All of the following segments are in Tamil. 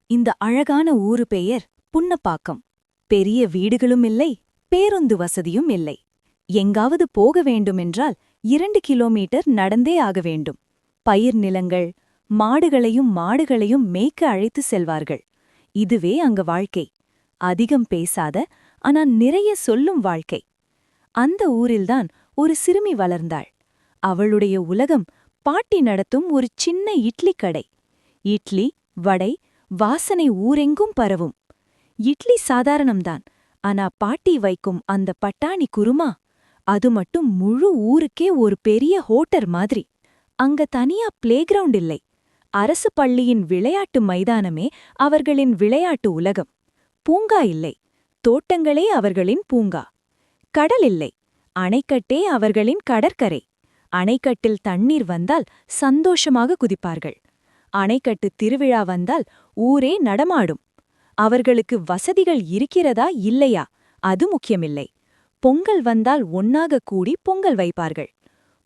இந்த அழகான ஊரு பெயர் புன்னப்பாக்கம். பெரிய வீடுகளும் இல்லை, பேருந்து வசதியும் இல்லை. எங்காவது போக வேண்டுமென்றால் 2 கிலோமீட்டர் நடந்தே ஆக வேண்டும். பயிர் நிலங்கள், மாடுகளையும் மேய்க்க அழைத்து செல்வார்கள். இதுவே அங்க வாழ்க்கை. அதிகம் பேசாத, ஆனா நிறைய சொல்லும் வாழ்க்கை. அந்த ஊரில்தான் ஒரு சிறுமி வளர்ந்தாள். அவளுடைய உலகம் பாட்டி நடத்தும் ஒரு சின்ன இட்லி கடை. இட்லி, வடை, வாசனை ஊரெங்கும் பரவும். இட்லி சாதாரணம்தான், ஆனா பாட்டி வைக்கும் அந்த பட்டாணி குருமா, அது மட்டும் முழு ஊருக்கே ஒரு பெரிய ஹோட்டர் மாதிரி. அங்க தனியா பிளேகிரவுண்ட் இல்லை. அரசு பள்ளியின் விளையாட்டு மைதானமே அவர்களின் விளையாட்டு உலகம். பூங்கா இல்லை, தோட்டங்களே அவர்களின் பூங்கா. கடல் இல்லை, அணைக்கட்டே அவர்களின் கடற்கரை. அணைக்கட்டில் தண்ணீர் வந்தால் சந்தோஷமாக குதிப்பார்கள். அணைக்கட்டு திருவிழா வந்தால் ஊரே நடமாடும். அவர்களுக்கு வசதிகள் இருக்கிறதா இல்லையா அது முக்கியமில்லை. பொங்கல் வந்தால் ஒன்னாக கூடி பொங்கல் வைப்பார்கள்.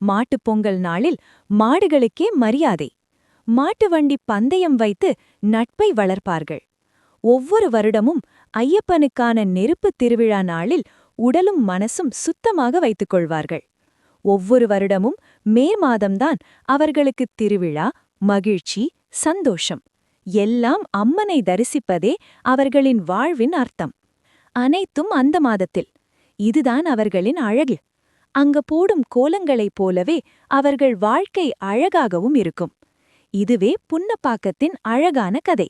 மாட்டுப் பொங்கல் நாளில் மாடுகளுக்கே மரியாதை. மாட்டு வண்டி பந்தயம் வைத்து நட்பை வளர்ப்பார்கள். ஒவ்வொரு வருடமும் ஐயப்பனுக்கான நெருப்புத் திருவிழா நாளில் உடலும் மனசும் சுத்தமாக வைத்துக் கொள்வார்கள். ஒவ்வொரு வருடமும் மே மாதம்தான் அவர்களுக்கு திருவிழா, மகிழ்ச்சி, சந்தோஷம். எல்லாம் அம்மனை தரிசிப்பதே அவர்களின் வாழ்வின் அர்த்தம். அனைத்தும் அந்த மாதத்தில். இதுதான் அவர்களின் அழகு. அங்க போடும் கோலங்களைப் போலவே அவர்கள் வாழ்க்கை அழகாகவும் இருக்கும். இதுவே புன்னப்பாக்கத்தின் அழகான கதை.